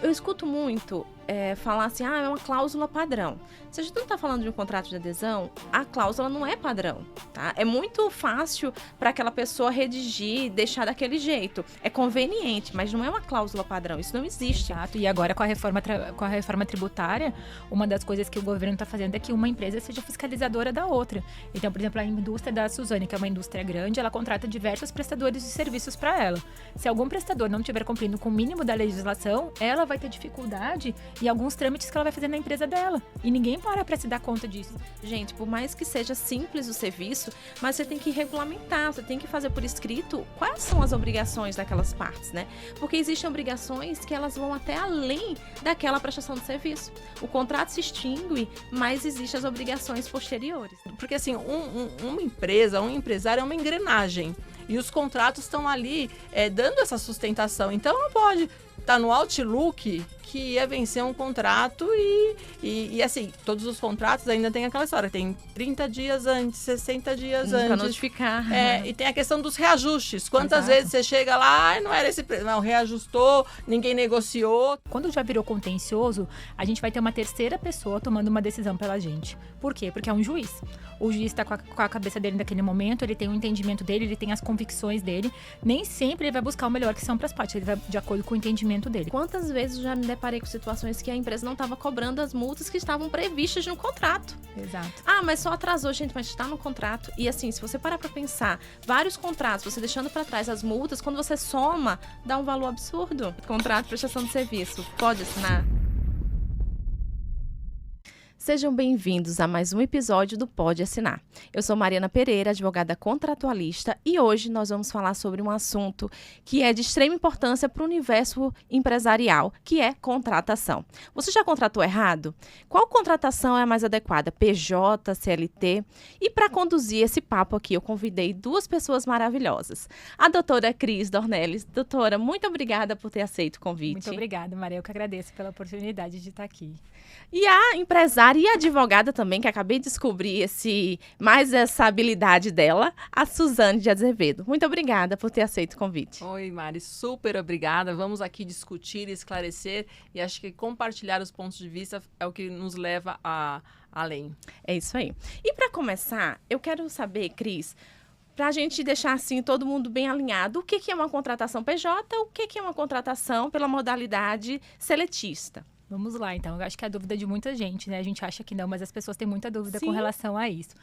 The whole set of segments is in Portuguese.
Eu escuto muito falar assim, é uma cláusula padrão. Se a gente não está falando de um contrato de adesão, a cláusula não é padrão, tá? É muito fácil para aquela pessoa redigir, deixar daquele jeito. É conveniente, mas não é uma cláusula padrão, isso não existe. Exato, e agora com a reforma tributária, uma das coisas que o governo está fazendo é que uma empresa seja fiscalizadora da outra. Então, por exemplo, a indústria da Suzane, que é uma indústria grande, ela contrata diversos prestadores de serviços para ela. Se algum prestador não estiver cumprindo com o mínimo da legislação, ela vai ter dificuldade em alguns trâmites que ela vai fazer na empresa dela. E ninguém para se dar conta disso. Gente, por mais que seja simples o serviço, mas você tem que regulamentar, você tem que fazer por escrito quais são as obrigações daquelas partes, né? Porque existem obrigações que elas vão até além daquela prestação de serviço. O contrato se extingue, mas existem as obrigações posteriores. Porque assim, uma empresa, um empresário é uma engrenagem. E os contratos estão ali dando essa sustentação. Então não pode estar no Outlook que ia vencer um contrato e assim, todos os contratos ainda tem aquela história, tem 30 dias antes, 60 dias antes. Para notificar. E tem a questão dos reajustes. Quantas Exato. vezes você chega lá, não era esse preço, não, reajustou, ninguém negociou. Quando já virou contencioso, a gente vai ter uma terceira pessoa tomando uma decisão pela gente. Por quê? Porque é um juiz. O juiz está com a cabeça dele naquele momento, ele tem o entendimento dele, ele tem as convicções dele. Nem sempre ele vai buscar o melhor que são para as partes, ele vai de acordo com o entendimento dele. Quantas vezes eu já me deparei com situações que a empresa não estava cobrando as multas que estavam previstas no contrato. Exato. Mas só atrasou, gente, mas está no contrato. E assim, se você parar para pensar, vários contratos, você deixando para trás as multas, quando você soma, dá um valor absurdo. Contrato de prestação de serviço, pode assinar? Sejam bem-vindos a mais um episódio do Pode Assinar. Eu sou Mariana Pereira, advogada contratualista, e hoje nós vamos falar sobre um assunto que é de extrema importância para o universo empresarial, que é contratação. Você já contratou errado? Qual contratação é a mais adequada? PJ, CLT? E para conduzir esse papo aqui, eu convidei duas pessoas maravilhosas. A doutora Cris Dornelles. Doutora, muito obrigada por ter aceito o convite. Muito obrigada, Maria. Eu que agradeço pela oportunidade de estar aqui. E a empresária e advogada também, que acabei de descobrir mais essa habilidade dela, a Suzane de Azevedo. Muito obrigada por ter aceito o convite. Oi, Mari, super obrigada. Vamos aqui discutir, esclarecer e acho que compartilhar os pontos de vista é o que nos leva além. É isso aí. E para começar, eu quero saber, Cris, para a gente deixar assim todo mundo bem alinhado, o que é uma contratação PJ, o que é uma contratação pela modalidade seletista? Vamos lá, então. Eu acho que é a dúvida de muita gente, né? A gente acha que não, mas as pessoas têm muita dúvida Sim. com relação a isso.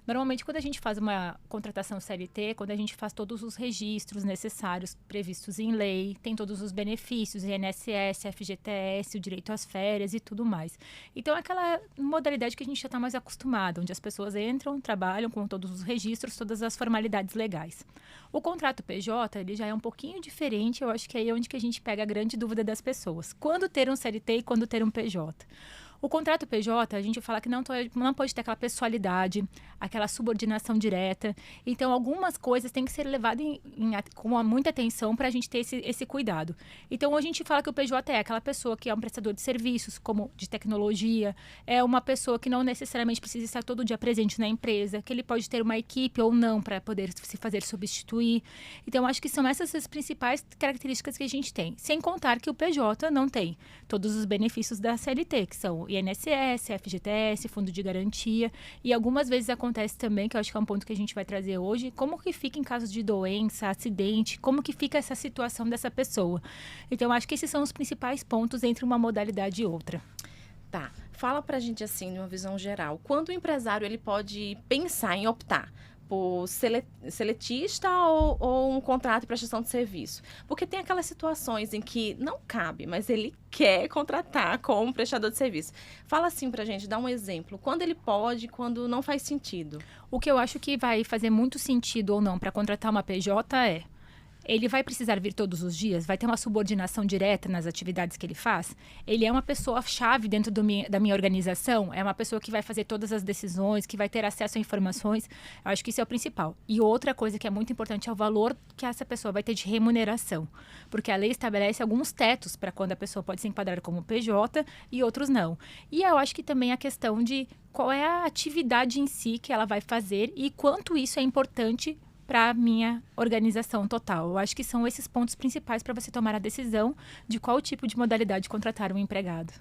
Normalmente, quando a gente faz uma contratação CLT, quando a gente faz todos os registros necessários previstos em lei, tem todos os benefícios, INSS, FGTS, o direito às férias e tudo mais. Então, é aquela modalidade que a gente já está mais acostumado, onde as pessoas entram, trabalham com todos os registros, todas as formalidades legais. O contrato PJ, ele já é um pouquinho diferente, eu acho que é aí onde que a gente pega a grande dúvida das pessoas. Quando ter um CLT e quando ter um PJ? O contrato PJ, a gente fala que não pode ter aquela pessoalidade, aquela subordinação direta. Então, algumas coisas têm que ser levadas com muita atenção para a gente ter esse cuidado. Então, a gente fala que o PJ é aquela pessoa que é um prestador de serviços, como de tecnologia, é uma pessoa que não necessariamente precisa estar todo dia presente na empresa, que ele pode ter uma equipe ou não para poder se fazer substituir. Então, acho que são essas as principais características que a gente tem. Sem contar que o PJ não tem todos os benefícios da CLT, que são INSS, FGTS, Fundo de Garantia, e algumas vezes acontece também, que eu acho que é um ponto que a gente vai trazer hoje, como que fica em casos de doença, acidente, como que fica essa situação dessa pessoa. Então, acho que esses são os principais pontos entre uma modalidade e outra. Tá, fala pra gente assim, numa visão geral, quando o empresário ele pode pensar em optar por seletista ou um contrato de prestação de serviço? Porque tem aquelas situações em que não cabe, mas ele quer contratar como prestador de serviço. Fala assim pra gente, dá um exemplo. Quando ele pode, quando não faz sentido? O que eu acho que vai fazer muito sentido ou não para contratar uma PJ é: ele vai precisar vir todos os dias? Vai ter uma subordinação direta nas atividades que ele faz? Ele é uma pessoa-chave dentro da minha organização? É uma pessoa que vai fazer todas as decisões, que vai ter acesso a informações? Eu acho que isso é o principal. E outra coisa que é muito importante é o valor que essa pessoa vai ter de remuneração. Porque a lei estabelece alguns tetos para quando a pessoa pode se enquadrar como PJ e outros não. E eu acho que também a questão de qual é a atividade em si que ela vai fazer e quanto isso é importante para a minha organização total. Eu acho que são esses pontos principais para você tomar a decisão de qual tipo de modalidade contratar um empregado.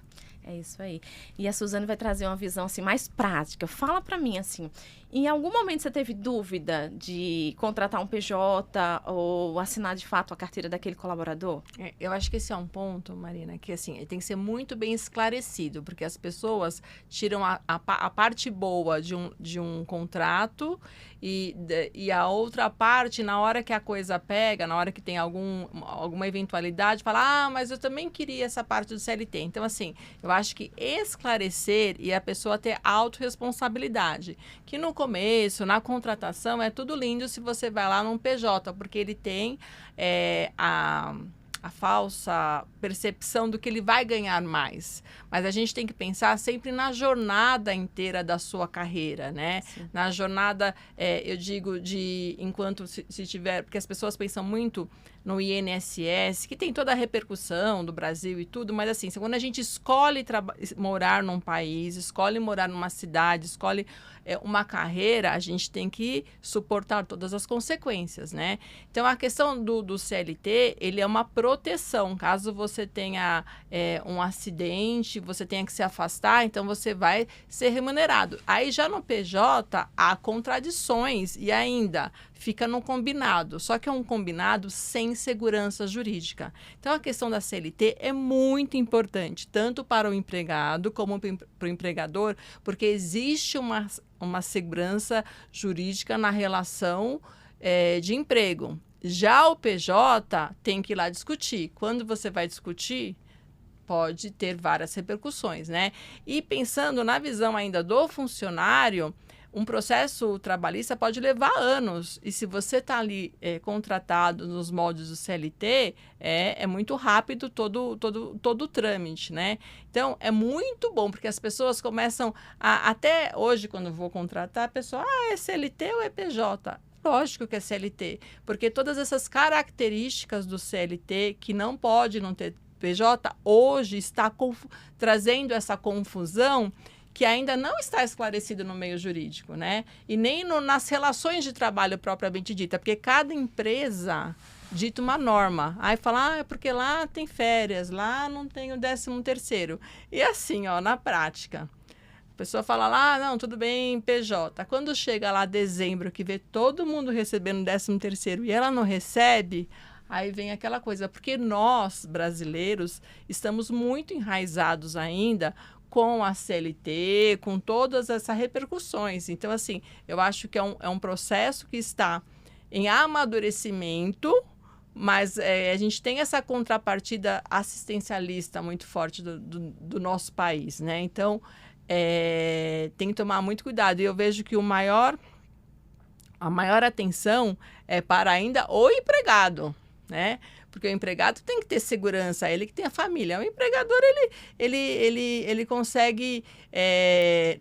É isso aí. E a Suzane vai trazer uma visão assim mais prática. Fala para mim assim, em algum momento você teve dúvida de contratar um PJ ou assinar de fato a carteira daquele colaborador? Eu acho que esse é um ponto, Marina, que assim, tem que ser muito bem esclarecido, porque as pessoas tiram a parte boa de um contrato e a outra parte, na hora que a coisa pega, na hora que tem alguma eventualidade, fala, mas eu também queria essa parte do CLT. Então, assim, eu acho que esclarecer e a pessoa ter autorresponsabilidade, que no começo, na contratação, é tudo lindo se você vai lá num PJ, porque ele tem a falsa percepção do que ele vai ganhar mais. Mas a gente tem que pensar sempre na jornada inteira da sua carreira, né? Sim. Na jornada, eu digo, enquanto se tiver... Porque as pessoas pensam muito no INSS, que tem toda a repercussão do Brasil e tudo, mas assim, quando a gente escolhe morar num país, escolhe morar numa cidade, escolhe uma carreira, a gente tem que suportar todas as consequências, né? Então, a questão do CLT, ele é uma proteção. Caso você tenha um acidente, você tenha que se afastar, então você vai ser remunerado. Aí, já no PJ, há contradições e ainda fica no combinado, só que é um combinado sem segurança jurídica. Então, a questão da CLT é muito importante, tanto para o empregado como para o empregador, porque existe uma segurança jurídica na relação de emprego. Já o PJ tem que ir lá discutir. Quando você vai discutir, pode ter várias repercussões, né? E pensando na visão ainda do funcionário, um processo trabalhista pode levar anos. E se você está ali contratado nos moldes do CLT, é muito rápido todo o trâmite, né? Então, é muito bom, porque as pessoas começam até hoje, quando eu vou contratar, a pessoa, é CLT ou é PJ? Lógico que é CLT, porque todas essas características do CLT, que não pode não ter PJ, hoje está trazendo essa confusão que ainda não está esclarecido no meio jurídico, né? E nem nas relações de trabalho propriamente dita, porque cada empresa dita uma norma. Aí fala, é porque lá tem férias, lá não tem o 13º. E assim, na prática, a pessoa fala lá, não, tudo bem, PJ. Quando chega lá dezembro, que vê todo mundo recebendo 13º e ela não recebe, aí vem aquela coisa, porque nós, brasileiros, estamos muito enraizados ainda com a CLT, com todas essas repercussões. Então, assim, eu acho que é um processo que está em amadurecimento, mas a gente tem essa contrapartida assistencialista muito forte do nosso país, né? Então, tem que tomar muito cuidado. E eu vejo que a maior atenção é para ainda o empregado, né? Porque o empregado tem que ter segurança, ele que tem a família. O empregador, ele consegue...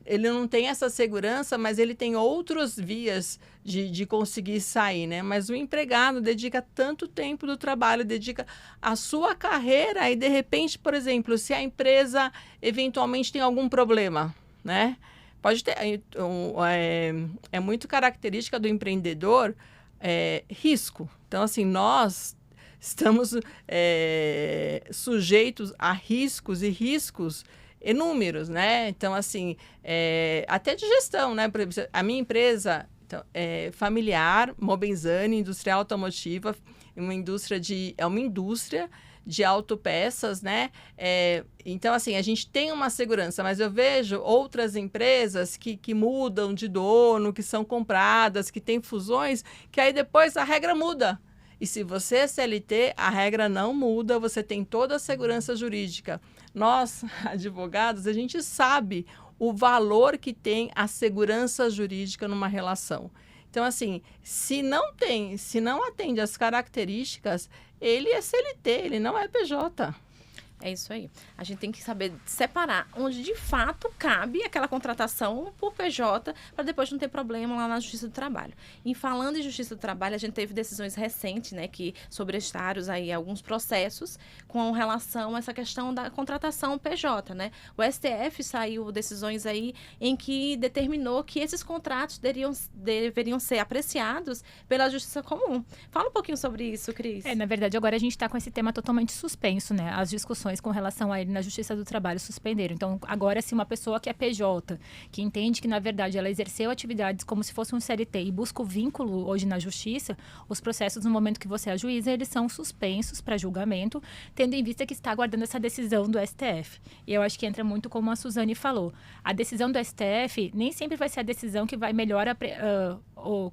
ele não tem essa segurança, mas ele tem outras vias de conseguir sair, né? Mas o empregado dedica tanto tempo do trabalho, dedica a sua carreira e, de repente, por exemplo, se a empresa eventualmente tem algum problema, né? Pode ter... é muito característica do empreendedor risco. Então, assim, nós estamos sujeitos a riscos inúmeros, né? Então, assim, até de gestão, né? Por exemplo, a minha empresa é familiar, Mobenzani, industrial automotiva, é uma indústria de autopeças, né? Então, assim, a gente tem uma segurança, mas eu vejo outras empresas que mudam de dono, que são compradas, que têm fusões, que aí depois a regra muda. E se você é CLT, a regra não muda, você tem toda a segurança jurídica. Nós, advogados, a gente sabe o valor que tem a segurança jurídica numa relação. Então, assim, se não atende às características, ele é CLT, ele não é PJ. É isso aí. A gente tem que saber separar onde de fato cabe aquela contratação por PJ para depois não ter problema lá na Justiça do Trabalho. E falando em Justiça do Trabalho, a gente teve decisões recentes, né, que sobrestaram aí alguns processos com relação a essa questão da contratação PJ, né? O STF saiu decisões aí em que determinou que esses contratos deveriam ser apreciados pela Justiça Comum. Fala um pouquinho sobre isso, Cris. Na verdade, agora a gente está com esse tema totalmente suspenso, né? As discussões com relação a ele na Justiça do Trabalho suspenderam. Então, agora, se uma pessoa que é PJ, que entende que, na verdade, ela exerceu atividades como se fosse um CLT e busca o vínculo hoje na Justiça, os processos, no momento que você ajuiza, eles são suspensos para julgamento, tendo em vista que está aguardando essa decisão do STF. E eu acho que entra muito como a Suzane falou. A decisão do STF nem sempre vai ser a decisão que vai melhor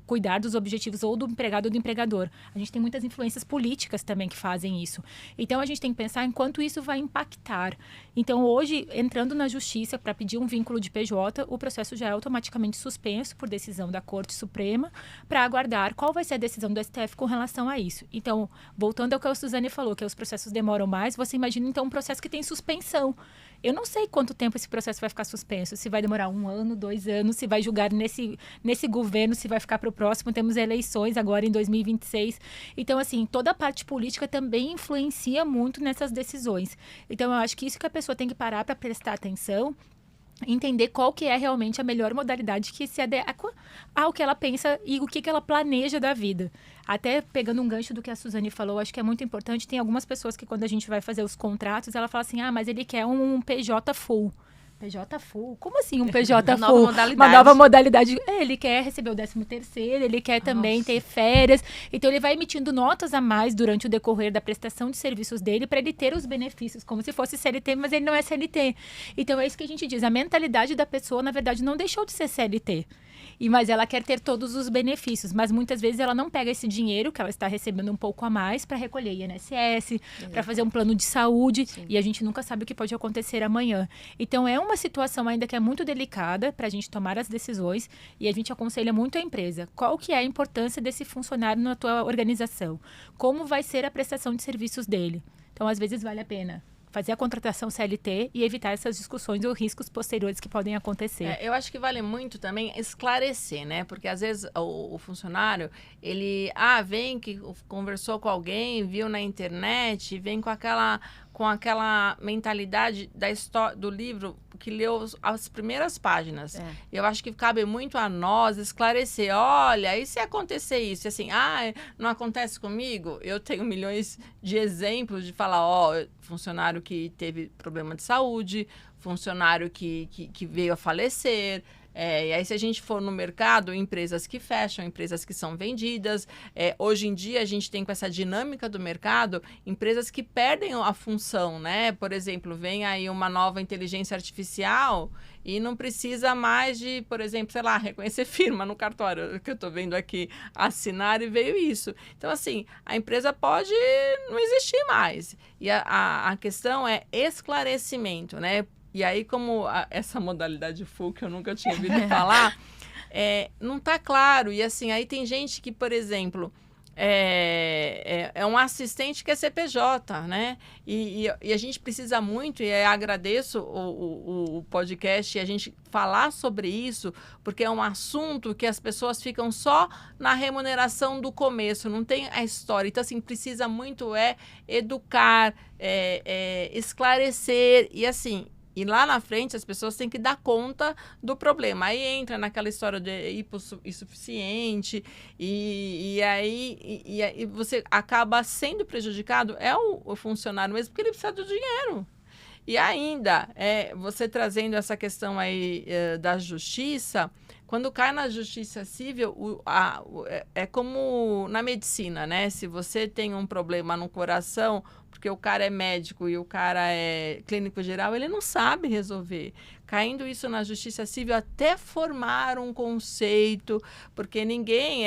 cuidar dos objetivos ou do empregado ou do empregador. A gente tem muitas influências políticas também que fazem isso. Então, a gente tem que pensar em quanto isso vai impactar. Então, hoje, entrando na Justiça para pedir um vínculo de PJ, o processo já é automaticamente suspenso por decisão da Corte Suprema para aguardar qual vai ser a decisão do STF com relação a isso. Então, voltando ao que a Suzane falou, que os processos demoram mais, você imagina, então, um processo que tem suspensão. Eu não sei quanto tempo esse processo vai ficar suspenso, se vai demorar 1 ano, 2 anos, se vai julgar nesse governo, se vai ficar para o próximo. Temos eleições agora em 2026. Então, assim, toda a parte política também influencia muito nessas decisões. Então, eu acho que isso que a pessoa tem que parar para prestar atenção, entender qual que é realmente a melhor modalidade que se adequa ao que ela pensa e o que ela planeja da vida. Até pegando um gancho do que a Suzane falou, acho que é muito importante. Tem algumas pessoas que, quando a gente vai fazer os contratos, ela fala assim, mas ele quer um PJ full. PJ full? Como assim um PJ full? Uma nova modalidade. Ele quer receber o 13º, ele quer também ter férias. Então, ele vai emitindo notas a mais durante o decorrer da prestação de serviços dele para ele ter os benefícios, como se fosse CLT, mas ele não é CLT. Então, é isso que a gente diz. A mentalidade da pessoa, na verdade, não deixou de ser CLT. Mas ela quer ter todos os benefícios. Mas muitas vezes ela não pega esse dinheiro que ela está recebendo um pouco a mais para recolher INSS, para fazer um plano de saúde. Sim. E a gente nunca sabe o que pode acontecer amanhã. Então, é uma situação ainda que é muito delicada para a gente tomar as decisões. E a gente aconselha muito a empresa. Qual que é a importância desse funcionário na tua organização? Como vai ser a prestação de serviços dele? Então, às vezes, vale a pena fazer a contratação CLT e evitar essas discussões ou riscos posteriores que podem acontecer. Eu acho que vale muito também esclarecer, né? Porque às vezes o funcionário, ele vem que conversou com alguém, viu na internet, vem com aquela mentalidade da história do livro que leu as primeiras páginas. Eu acho que cabe muito a nós esclarecer, olha, e se acontecer isso? E assim, não acontece comigo? Eu tenho milhões de exemplos de falar, funcionário que teve problema de saúde, funcionário que veio a falecer. E aí, se a gente for no mercado, empresas que fecham, empresas que são vendidas. Hoje em dia, a gente tem com essa dinâmica do mercado, empresas que perdem a função, né? Por exemplo, vem aí uma nova inteligência artificial e não precisa mais de, por exemplo, sei lá, reconhecer firma no cartório, que eu estou vendo aqui, assinar, e veio isso. Então, assim, a empresa pode não existir mais. E a questão é esclarecimento, né? E aí, como essa modalidade full, que eu nunca tinha ouvido falar, não está claro. E assim, aí tem gente que, por exemplo, é um assistente que é CPJ, né? E a gente precisa muito, e agradeço o podcast e a gente falar sobre isso, porque é um assunto que as pessoas ficam só na remuneração do começo, não tem a história. Então, assim, precisa muito educar, esclarecer, e assim... E lá na frente as pessoas têm que dar conta do problema. Aí entra naquela história de insuficiente e aí você acaba sendo prejudicado, o funcionário mesmo, porque ele precisa do dinheiro. E ainda, você trazendo essa questão aí da justiça, quando cai na justiça civil, é como na medicina, né? Se você tem um problema no coração, porque o cara é médico e o cara é clínico geral, ele não sabe resolver. Caindo isso na justiça civil, até formar um conceito, porque ninguém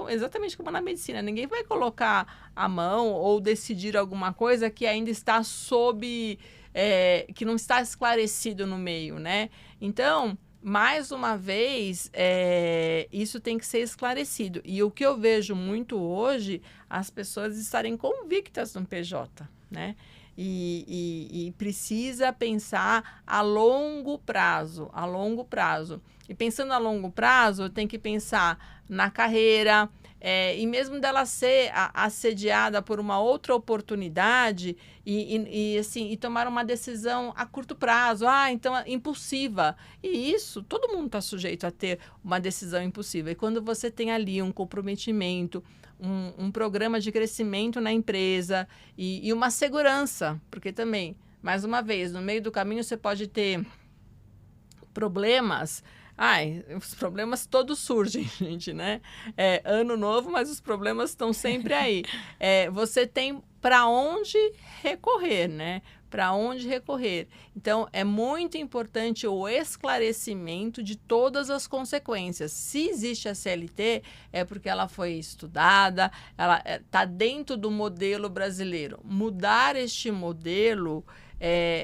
exatamente como na medicina, ninguém vai colocar a mão ou decidir alguma coisa que ainda está que não está esclarecido no meio, né? Então, mais uma vez, isso tem que ser esclarecido. E o que eu vejo muito hoje, as pessoas estarem convictas no PJ, né? e precisa pensar a longo prazo, E pensando a longo prazo, tem que pensar na carreira, e mesmo dela ser assediada por uma outra oportunidade e tomar uma decisão a curto prazo, então impulsiva. E isso, todo mundo está sujeito a ter uma decisão impulsiva. E quando você tem ali um comprometimento, um programa de crescimento na empresa e uma segurança, porque também, mais uma vez, no meio do caminho você pode ter problemas. Os problemas todos surgem, gente, né? Ano novo, mas os problemas estão sempre aí. Você tem para onde recorrer, né? Para onde recorrer. Então, é muito importante o esclarecimento de todas as consequências. Se existe a CLT, é porque ela foi estudada, ela está dentro do modelo brasileiro. Mudar este modelo,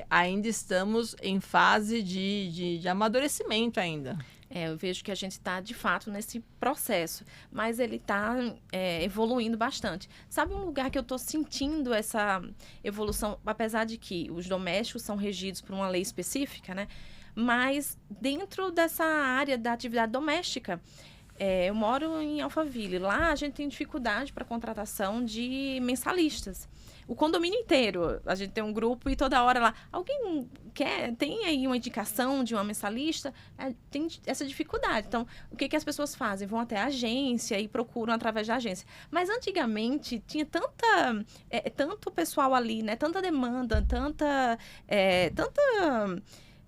ainda estamos em fase de amadurecimento ainda. Eu vejo que a gente está, de fato, nesse processo, mas ele está evoluindo bastante. Sabe um lugar que eu estou sentindo essa evolução, apesar de que os domésticos são regidos por uma lei específica, né? Mas dentro dessa área da atividade doméstica, eu moro em Alphaville. Lá a gente tem dificuldade para contratação de mensalistas. O condomínio inteiro, a gente tem um grupo e toda hora lá, alguém tem aí uma indicação de uma mensalista? Tem essa dificuldade. Então, o que as pessoas fazem? Vão até a agência e procuram através da agência. Mas antigamente tinha tanto pessoal ali, né? Tanta demanda, tanta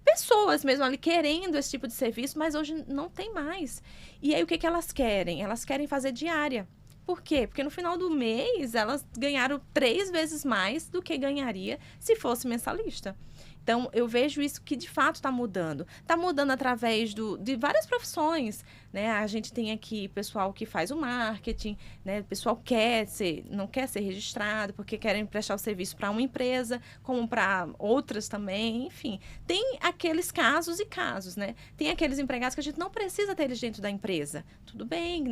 pessoas mesmo ali querendo esse tipo de serviço, mas hoje não tem mais. E aí, o que elas querem? Elas querem fazer diária. Por quê? Porque no final do mês, elas ganharam 3 vezes mais do que ganharia se fosse mensalista. Então, eu vejo isso que, de fato, está mudando. Está mudando através de várias profissões, né? A gente tem aqui pessoal que faz o marketing, né? O pessoal não quer ser registrado porque querem prestar o serviço para uma empresa, como para outras também, enfim. Tem aqueles casos e casos, né? Tem aqueles empregados que a gente não precisa ter eles dentro da empresa. Tudo bem,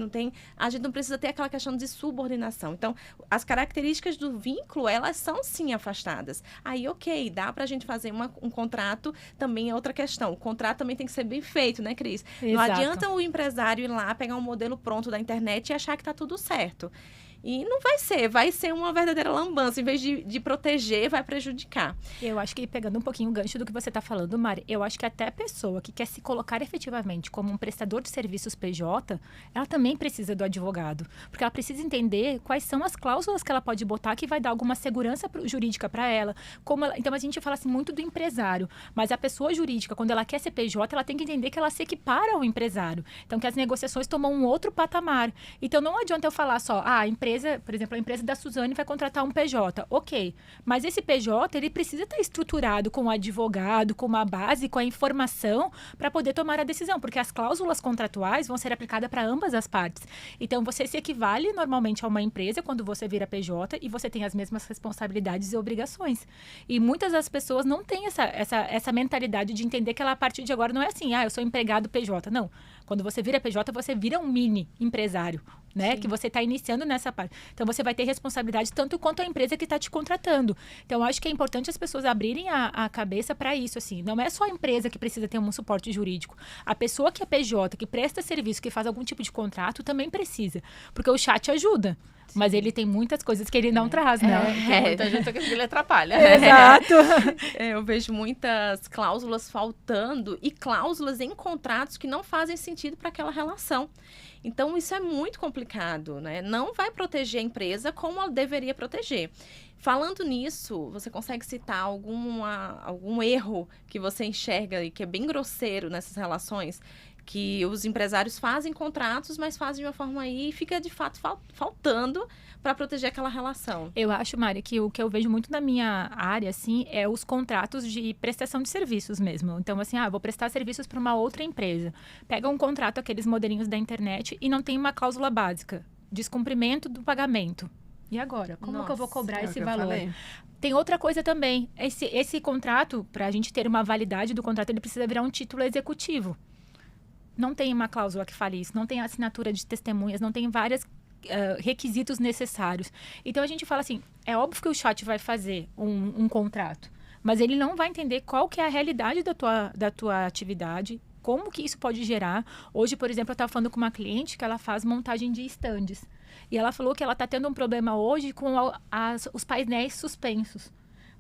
a gente não precisa ter aquela questão de subordinação. Então, as características do vínculo, elas são sim afastadas. Aí, ok, dá para a gente fazer um contrato, também é outra questão. O contrato também tem que ser bem feito, né, Cris? Exato. Não adianta o empresário ir lá, pegar um modelo pronto da internet e achar que está tudo certo. E não vai ser uma verdadeira lambança. Em vez de proteger, vai prejudicar. Eu acho que, pegando um pouquinho o gancho do que você está falando, Mari, eu acho que até a pessoa que quer se colocar efetivamente como um prestador de serviços PJ, ela também precisa do advogado. Porque ela precisa entender quais são as cláusulas que ela pode botar que vai dar alguma segurança jurídica para ela. Então, a gente fala assim muito do empresário, mas a pessoa jurídica, quando ela quer ser PJ, ela tem que entender que ela se equipara ao empresário. Então, que as negociações tomam um outro patamar. Então, não adianta eu falar só, por exemplo, a empresa da Suzane vai contratar um PJ. Ok, mas esse PJ, ele precisa estar estruturado com o advogado, com uma base, com a informação para poder tomar a decisão, porque as cláusulas contratuais vão ser aplicadas para ambas as partes. Então, você se equivale normalmente a uma empresa quando você vira PJ e você tem as mesmas responsabilidades e obrigações. E muitas das pessoas não têm essa mentalidade de entender que ela, a partir de agora, não é assim, eu sou empregado PJ. Não. Quando você vira PJ, você vira um mini empresário, né? Sim. Que você está iniciando nessa parte. Então, você vai ter responsabilidade tanto quanto a empresa que está te contratando. Então, eu acho que é importante as pessoas abrirem a cabeça para isso, assim. Não é só a empresa que precisa ter um suporte jurídico. A pessoa que é PJ, que presta serviço, que faz algum tipo de contrato, também precisa. Porque o chat ajuda. Sim. Mas ele tem muitas coisas que ele não traz, né? Tem muita gente que ele atrapalha. Exato. Eu vejo muitas cláusulas faltando e cláusulas em contratos que não fazem sentido para aquela relação. Então, isso é muito complicado, né? Não vai proteger a empresa como ela deveria proteger. Falando nisso, você consegue citar algum erro que você enxerga e que é bem grosseiro nessas relações? Que os empresários fazem contratos, mas fazem de uma forma aí e fica, de fato, faltando para proteger aquela relação. Eu acho, Mari, que o que eu vejo muito na minha área, assim, é os contratos de prestação de serviços mesmo. Então, assim, vou prestar serviços para uma outra empresa. Pega um contrato, aqueles modelinhos da internet, e não tem uma cláusula básica. Descumprimento do pagamento. E agora? Como que eu vou cobrar esse valor? Tem outra coisa também. Esse contrato, para a gente ter uma validade do contrato, ele precisa virar um título executivo. Não tem uma cláusula que fale isso, não tem assinatura de testemunhas, não tem vários requisitos necessários. Então, a gente fala assim, é óbvio que o chat vai fazer um contrato, mas ele não vai entender qual que é a realidade da tua atividade, como que isso pode gerar. Hoje, por exemplo, eu estava falando com uma cliente que ela faz montagem de estandes. E ela falou que ela está tendo um problema hoje com os painéis suspensos.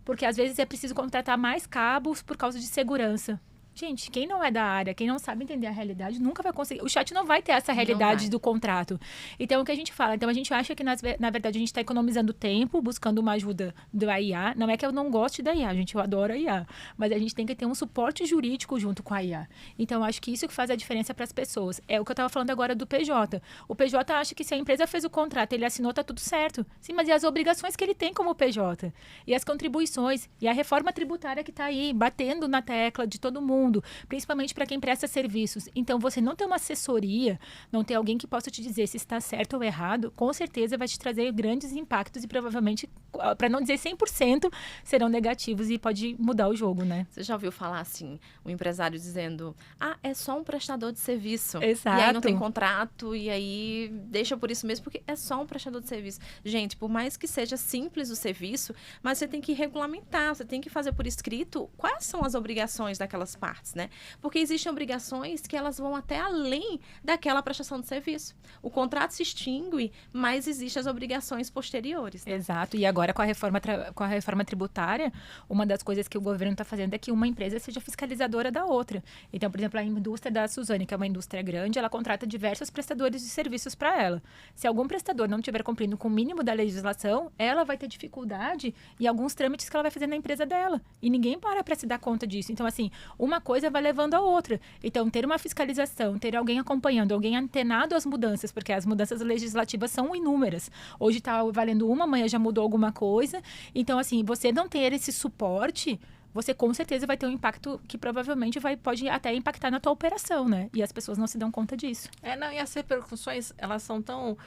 Porque às vezes é preciso contratar mais cabos por causa de segurança. Gente, quem não é da área, quem não sabe entender a realidade, nunca vai conseguir. O chat não vai ter essa realidade do contrato. Então, o que a gente fala? Então, a gente acha que, na verdade, a gente está economizando tempo, buscando uma ajuda da IA. Não é que eu não goste da IA, gente, eu adoro a IA. Mas a gente tem que ter um suporte jurídico junto com a IA. Então, eu acho que isso que faz a diferença para as pessoas. É o que eu estava falando agora do PJ. O PJ acha que se a empresa fez o contrato, ele assinou, tá tudo certo. Sim, mas e as obrigações que ele tem como PJ? E as contribuições? E a reforma tributária que está aí, batendo na tecla de todo mundo, principalmente para quem presta serviços. Então, você não ter uma assessoria, não ter alguém que possa te dizer se está certo ou errado, com certeza vai te trazer grandes impactos e provavelmente, para não dizer 100%, serão negativos e pode mudar o jogo, né? Você já ouviu falar assim, um empresário dizendo, é só um prestador de serviço. Exato. E aí não tem contrato, e aí deixa por isso mesmo, porque é só um prestador de serviço. Gente, por mais que seja simples o serviço, mas você tem que regulamentar, você tem que fazer por escrito quais são as obrigações daquelas partes, né? Porque existem obrigações que elas vão até além daquela prestação de serviço. O contrato se extingue, mas existem as obrigações posteriores, né? Exato. E agora, com a reforma tributária, uma das coisas que o governo está fazendo é que uma empresa seja fiscalizadora da outra. Então, por exemplo, a indústria da Suzane, que é uma indústria grande, ela contrata diversos prestadores de serviços para ela. Se algum prestador não estiver cumprindo com o mínimo da legislação, ela vai ter dificuldade em alguns trâmites que ela vai fazer na empresa dela. E ninguém para se dar conta disso. Então, assim, uma coisa vai levando a outra. Então, ter uma fiscalização, ter alguém acompanhando, alguém antenado às mudanças, porque as mudanças legislativas são inúmeras. Hoje está valendo uma, amanhã já mudou alguma coisa. Então, assim, você não ter esse suporte, você com certeza vai ter um impacto que provavelmente pode até impactar na tua operação, né? E as pessoas não se dão conta disso. Não, e as repercussões, elas são tão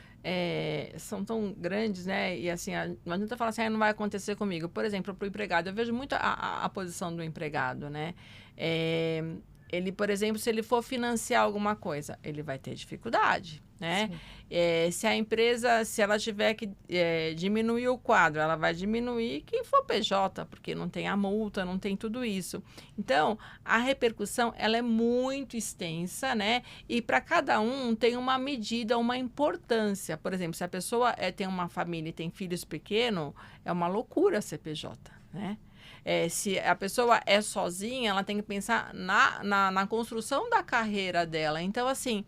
grandes, né? E assim, não adianta falar assim, não vai acontecer comigo. Por exemplo, para o empregado, eu vejo muito a posição do empregado, né? Ele, por exemplo, se ele for financiar alguma coisa, ele vai ter dificuldade, né? Se a empresa, se ela tiver que diminuir o quadro, ela vai diminuir quem for PJ, porque não tem a multa, não tem tudo isso. Então, a repercussão, ela é muito extensa, né? E para cada um tem uma medida, uma importância. Por exemplo, se a pessoa tem uma família e tem filhos pequenos, é uma loucura ser PJ, né? Se a pessoa é sozinha, ela tem que pensar na construção da carreira dela. Então, assim,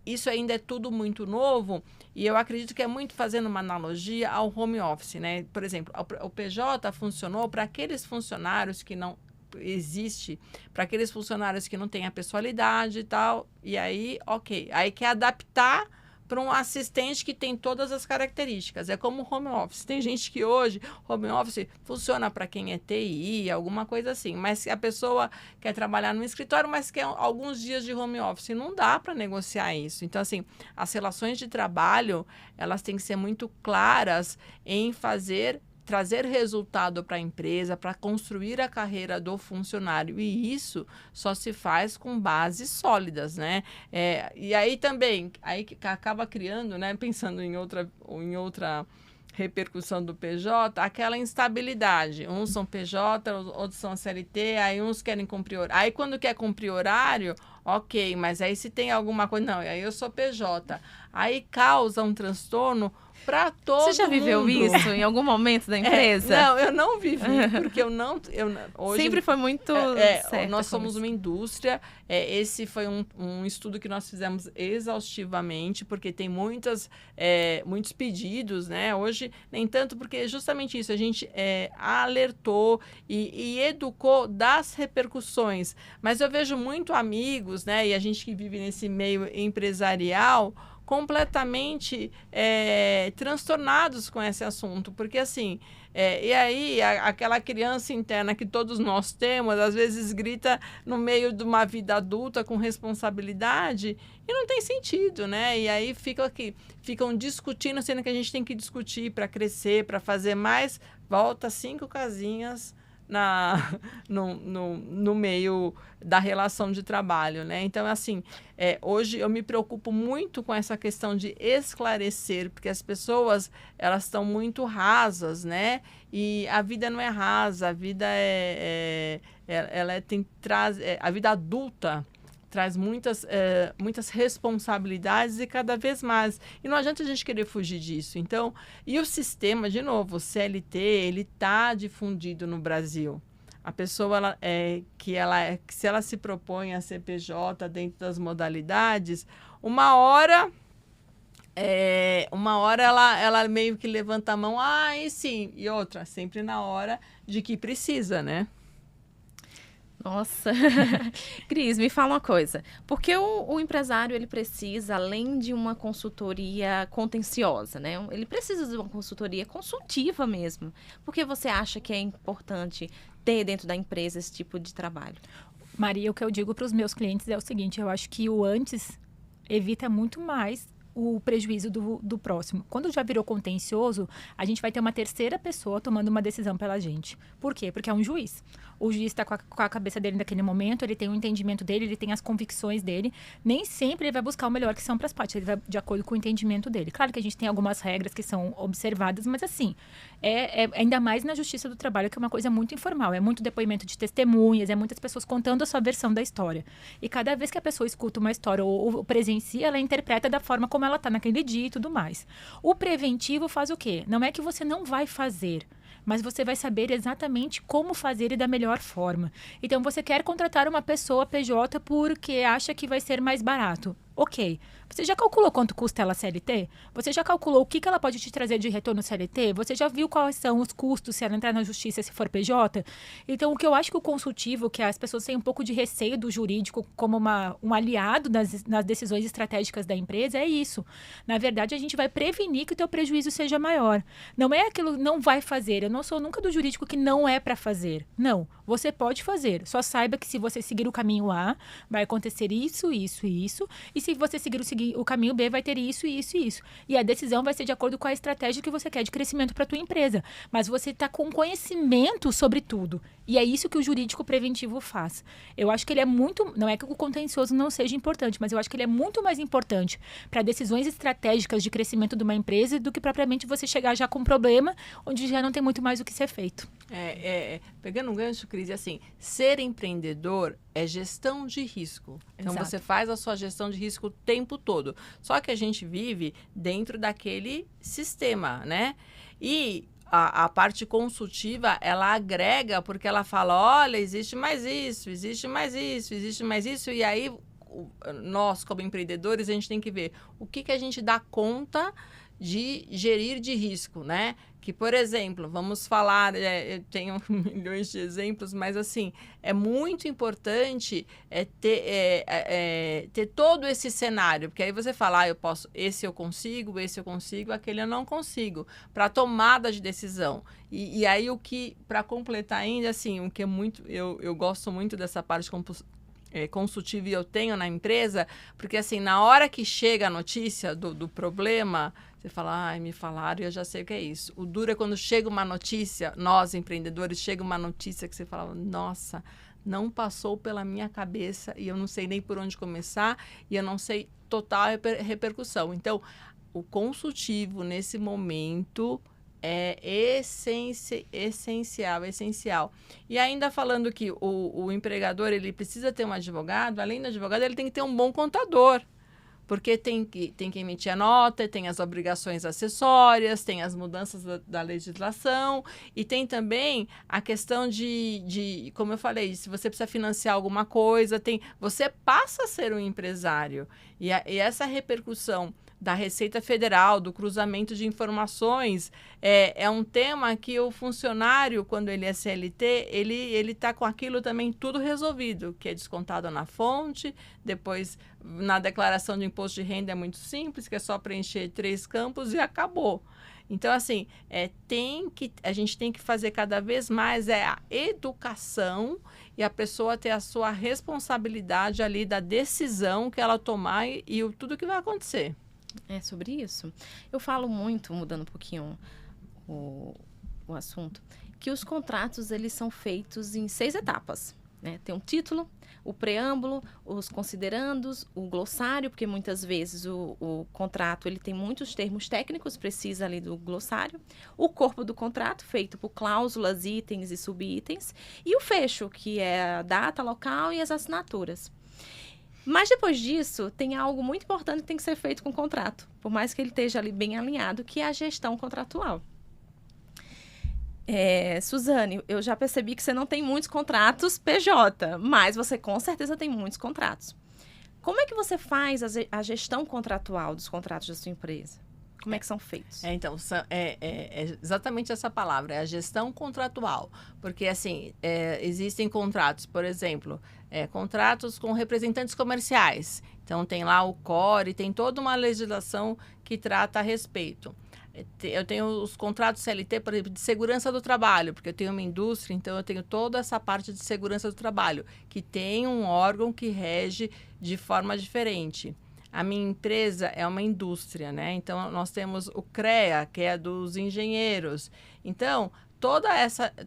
isso ainda é tudo muito novo e eu acredito que é muito fazendo uma analogia ao home office, né? Por exemplo, o PJ funcionou para aqueles funcionários que não existe, para aqueles funcionários que não têm a pessoalidade e tal, e aí, ok. Aí quer adaptar para um assistente que tem todas as características. É como home office. Tem gente que hoje, home office funciona para quem é TI, alguma coisa assim. Mas se a pessoa quer trabalhar no escritório, mas quer alguns dias de home office, não dá para negociar isso. Então, assim, as relações de trabalho, elas têm que ser muito claras em trazer resultado para a empresa, para construir a carreira do funcionário. E isso só se faz com bases sólidas, né? E aí também, aí acaba criando, né? Pensando em outra repercussão do PJ, aquela instabilidade. Uns são PJ, outros são CLT, aí uns querem cumprir horário. Aí quando quer cumprir horário, ok, mas aí se tem alguma coisa... Não, aí eu sou PJ. Aí causa um transtorno para todo mundo. Você já viveu isso em algum momento da empresa? Não, eu não vivi, porque hoje, sempre foi muito certa. Nós somos uma indústria, esse foi um estudo que nós fizemos exaustivamente, porque tem muitos pedidos, né? Hoje, nem tanto, porque justamente isso, a gente alertou e educou das repercussões. Mas eu vejo muito amigos, né? E a gente que vive nesse meio empresarial, completamente transtornados com esse assunto, porque assim, e aí aquela criança interna que todos nós temos, às vezes grita no meio de uma vida adulta com responsabilidade e não tem sentido, né? E aí ficam discutindo, sendo que a gente tem que discutir para crescer, para fazer mais, volta 5 casinhas no meio da relação de trabalho, né? Então, assim, hoje eu me preocupo muito com essa questão de esclarecer, porque as pessoas, elas estão muito rasas, né? E a vida não é rasa, a vida a vida adulta traz muitas responsabilidades e cada vez mais. E não adianta a gente querer fugir disso. Então, e o sistema, de novo, o CLT, ele está difundido no Brasil. A pessoa, que se ela se propõe a ser PJ dentro das modalidades, uma hora ela meio que levanta a mão, e sim, e outra, sempre na hora de que precisa, né? Nossa. Cris, me fala uma coisa. Por que o empresário, ele precisa, além de uma consultoria contenciosa, né? Ele precisa de uma consultoria consultiva mesmo. Por que você acha que é importante ter dentro da empresa esse tipo de trabalho? Maria, o que eu digo para os meus clientes é o seguinte, eu acho que o antes evita muito mais o prejuízo do próximo. Quando já virou contencioso, a gente vai ter uma terceira pessoa tomando uma decisão pela gente. Por quê? Porque é um juiz. O juiz está com a cabeça dele naquele momento, ele tem o entendimento dele, ele tem as convicções dele. Nem sempre ele vai buscar o melhor que são para as partes, ele vai de acordo com o entendimento dele. Claro que a gente tem algumas regras que são observadas, mas assim, ainda mais na justiça do trabalho, que é uma coisa muito informal. É muito depoimento de testemunhas, é muitas pessoas contando a sua versão da história. E cada vez que a pessoa escuta uma história ou presencia, ela interpreta da forma como ela está naquele dia e tudo mais. O preventivo faz o quê? Não é que você não vai fazer, mas você vai saber exatamente como fazer e da melhor forma. Então, você quer contratar uma pessoa PJ porque acha que vai ser mais barato. Ok. Você já calculou quanto custa ela CLT? Você já calculou o que ela pode te trazer de retorno CLT? Você já viu quais são os custos se ela entrar na justiça se for PJ? Então, o que eu acho que o consultivo, que as pessoas têm um pouco de receio do jurídico como um aliado nas decisões estratégicas da empresa, é isso. Na verdade, a gente vai prevenir que o teu prejuízo seja maior. Não é aquilo, não vai fazer. Eu não sou nunca do jurídico que não é para fazer. Não. Você pode fazer. Só saiba que se você seguir o caminho A, vai acontecer isso, isso e isso. E se você seguir o caminho B, vai ter isso, isso e isso. E a decisão vai ser de acordo com a estratégia que você quer de crescimento para a tua empresa. Mas você está com conhecimento sobre tudo. E é isso que o jurídico preventivo faz. Eu acho que ele é muito... Não é que o contencioso não seja importante, mas eu acho que ele é muito mais importante para decisões estratégicas de crescimento de uma empresa do que propriamente você chegar já com um problema onde já não tem muito mais o que ser feito. Pegando um gancho, Cris, assim, ser empreendedor é gestão de risco. Então, Exato. Você faz a sua gestão de risco o tempo todo. Só que a gente vive dentro daquele sistema, né? E a parte consultiva, ela agrega, porque ela fala, olha, existe mais isso, existe mais isso, existe mais isso. E aí, nós, como empreendedores, a gente tem que ver o que a gente dá conta de gerir de risco, né? Que, por exemplo, vamos falar, eu tenho milhões de exemplos, mas assim, é muito importante ter todo esse cenário, porque aí você fala, esse eu consigo, aquele eu não consigo, para tomada de decisão. E aí para completar ainda, assim, o que é muito, eu gosto muito dessa parte consultiva e eu tenho na empresa, porque assim, na hora que chega a notícia do problema, você fala, me falaram e eu já sei o que é isso. O duro é quando chega uma notícia, nós empreendedores, chega uma notícia que você fala, nossa, não passou pela minha cabeça e eu não sei nem por onde começar e eu não sei total repercussão. Então, o consultivo nesse momento é essencial. E ainda falando que o empregador, ele precisa ter um advogado, além do advogado, ele tem que ter um bom contador. Porque tem que emitir a nota, tem as obrigações acessórias, tem as mudanças da legislação e tem também a questão de, como eu falei, se você precisa financiar alguma coisa, você passa a ser um empresário. E essa repercussão da Receita Federal, do cruzamento de informações, é um tema que o funcionário, quando ele é CLT, ele está com aquilo também tudo resolvido, que é descontado na fonte, depois na declaração de imposto de renda é muito simples, que é só preencher 3 campos e acabou. Então, assim, a gente tem que fazer cada vez mais a educação e a pessoa ter a sua responsabilidade ali da decisão que ela tomar e tudo que vai acontecer. É sobre isso. Eu falo muito, mudando um pouquinho o assunto, que os contratos eles são feitos em 6 etapas, né? Tem um título, o preâmbulo, os considerandos, o glossário, porque muitas vezes o contrato ele tem muitos termos técnicos, precisa ali do glossário, o corpo do contrato, feito por cláusulas, itens e subitens, e o fecho, que é a data, local e as assinaturas. Mas depois disso, tem algo muito importante que tem que ser feito com o contrato, por mais que ele esteja ali bem alinhado, que é a gestão contratual. Suzane, eu já percebi que você não tem muitos contratos PJ, mas você com certeza tem muitos contratos. Como é que você faz a gestão contratual dos contratos da sua empresa? Como é que são feitos? Então, é exatamente essa palavra, é a gestão contratual. Porque, assim, existem contratos, por exemplo, contratos com representantes comerciais. Então, tem lá o CORE, tem toda uma legislação que trata a respeito. Eu tenho os contratos CLT, por exemplo, de segurança do trabalho, porque eu tenho uma indústria, então eu tenho toda essa parte de segurança do trabalho, que tem um órgão que rege de forma diferente. A minha empresa é uma indústria, né? Então, nós temos o CREA, que é dos engenheiros. Então,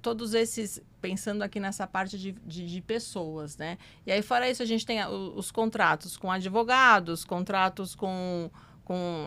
todos esses, pensando aqui nessa parte de pessoas, né? E aí, fora isso, a gente tem os contratos com advogados, contratos com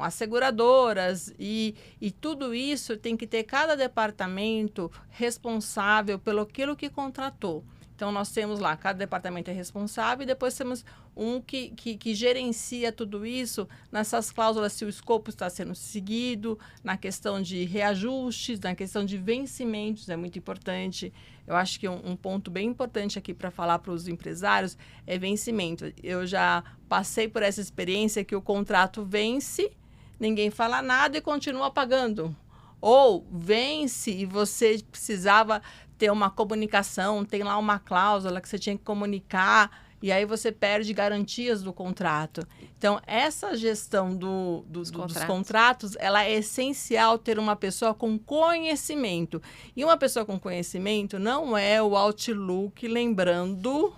as seguradoras e tudo isso tem que ter cada departamento responsável pelo aquilo que contratou. Então, nós temos lá, cada departamento é responsável e depois temos um que gerencia tudo isso nessas cláusulas, se o escopo está sendo seguido, na questão de reajustes, na questão de vencimentos, é muito importante. Eu acho que um ponto bem importante aqui para falar para os empresários é vencimento. Eu já passei por essa experiência que o contrato vence, ninguém fala nada e continua pagando. Ou vence e você precisava ter uma comunicação, tem lá uma cláusula que você tinha que comunicar e aí você perde garantias do contrato. Então, essa gestão dos contratos, ela é essencial ter uma pessoa com conhecimento. E uma pessoa com conhecimento não é o Outlook lembrando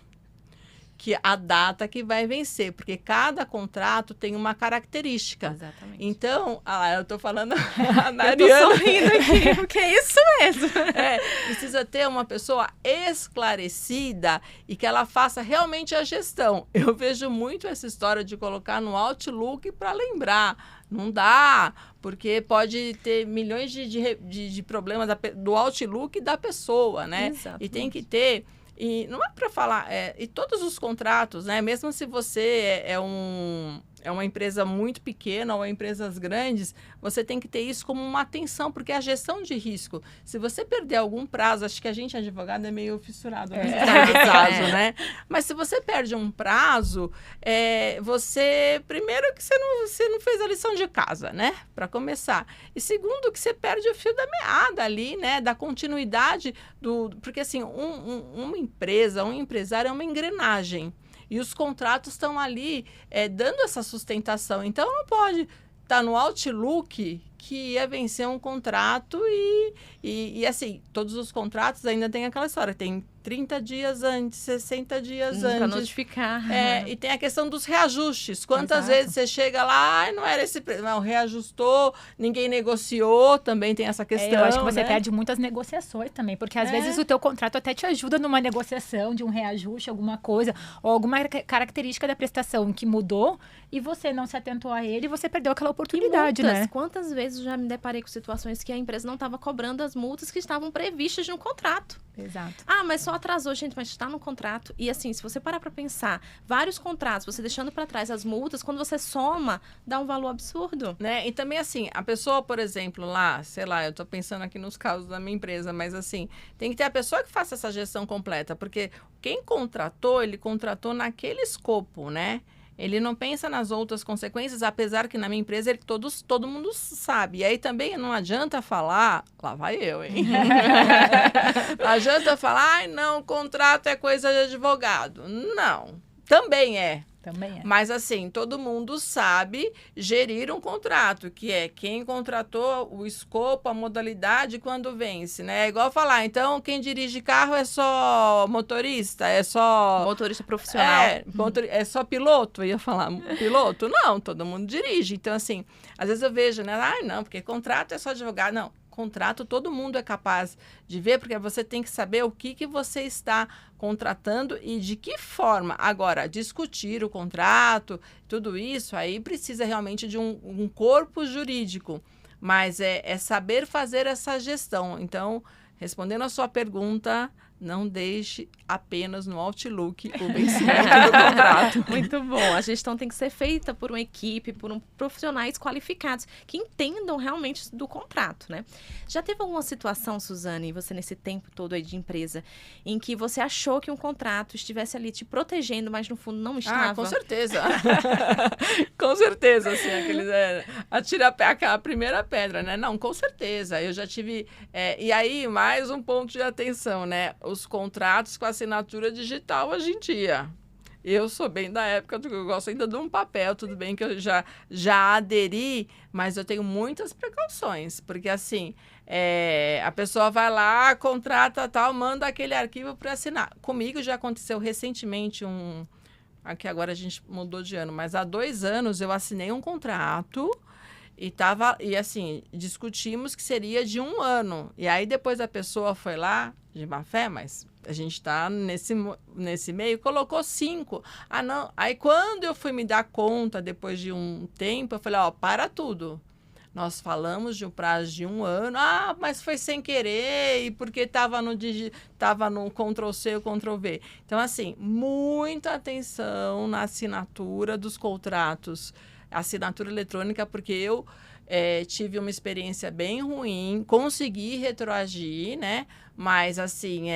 que a data que vai vencer, porque cada contrato tem uma característica. Exatamente. Então, eu estou falando eu tô sorrindo aqui, porque é isso mesmo. Precisa ter uma pessoa esclarecida e que ela faça realmente a gestão. Eu vejo muito essa história de colocar no Outlook para lembrar. Não dá, porque pode ter milhões de problemas do Outlook da pessoa, né? Exatamente. E tem que ter... E não é para falar, e todos os contratos, né? Mesmo se você é uma empresa muito pequena ou empresas grandes, você tem que ter isso como uma atenção, porque é a gestão de risco. Se você perder algum prazo, acho que a gente, advogado, é meio fissurado nesse prazo, né? Mas se você perde um prazo, primeiro que você não fez a lição de casa, né? Para começar. E segundo, que você perde o fio da meada ali, né? Da continuidade porque assim, uma empresa, um empresário é uma engrenagem. E os contratos estão ali dando essa sustentação. Então, não pode estar no Outlook que ia vencer um contrato e assim, todos os contratos ainda tem aquela história. Tem 30 dias antes, 60 dias antes. Para notificar. E tem a questão dos reajustes. Quantas vezes você chega lá, não era esse preço. Não, reajustou, ninguém negociou, também tem essa questão. Eu acho que você perde muitas negociações também, porque às vezes o teu contrato até te ajuda numa negociação de um reajuste, alguma coisa, ou alguma característica da prestação que mudou e você não se atentou a ele e você perdeu aquela oportunidade, né? Quantas vezes eu já me deparei com situações que a empresa não estava cobrando as multas que estavam previstas no contrato. Exato. Mas só atrasou, gente, mas está no contrato. E assim, se você parar para pensar, vários contratos, você deixando para trás as multas, quando você soma, dá um valor absurdo. Né? E também assim, a pessoa, por exemplo, lá, sei lá, eu estou pensando aqui nos casos da minha empresa, mas assim, tem que ter a pessoa que faça essa gestão completa, porque quem contratou, ele contratou naquele escopo, né? Ele não pensa nas outras consequências, apesar que na minha empresa todo mundo sabe. E aí também não adianta falar, lá vai eu, hein? Não adianta falar, não, contrato é coisa de advogado. Não, também é. Também é. Mas assim, todo mundo sabe gerir um contrato, que é quem contratou, o escopo, a modalidade, quando vence, né? É igual falar, então, quem dirige carro é só motorista? É só... Motorista profissional. É só piloto? Eu ia falar, piloto? Não, todo mundo dirige. Então, assim, às vezes eu vejo, né? Não, porque contrato é só advogado. Não, contrato todo mundo é capaz de ver, porque você tem que saber o que você está contratando e de que forma. Agora, discutir o contrato, tudo isso, aí precisa realmente de um corpo jurídico, mas é saber fazer essa gestão. Então, respondendo a sua pergunta, não deixe apenas no Outlook o vencimento do contrato. Muito bom. A gestão tem que ser feita por uma equipe, por profissionais qualificados, que entendam realmente do contrato, né? Já teve alguma situação, Suzane, você nesse tempo todo aí de empresa, em que você achou que um contrato estivesse ali te protegendo, mas no fundo não estava? Ah, com certeza. Com certeza, assim, aqueles... atira a primeira pedra, né? Não, com certeza. Eu já tive... e aí, mais um ponto de atenção, né? Os contratos com assinatura digital hoje em dia. Eu sou bem da época do que eu gosto ainda de um papel, tudo bem que eu já aderi, mas eu tenho muitas precauções, porque assim, a pessoa vai lá, contrata tal, manda aquele arquivo para assinar. Comigo já aconteceu recentemente aqui agora a gente mudou de ano, mas há 2 anos eu assinei um contrato e assim, discutimos que seria de 1 ano. E aí depois a pessoa foi lá, de má fé, mas a gente está nesse meio, colocou 5. Ah, não. Aí quando eu fui me dar conta, depois de um tempo, eu falei, para tudo. Nós falamos de um prazo de 1 ano. Ah, mas foi sem querer, e porque estava no Ctrl+C ou Ctrl+V. Então, assim, muita atenção na assinatura dos contratos, assinatura eletrônica, porque eu tive uma experiência bem ruim, consegui retroagir, né? Mas, assim,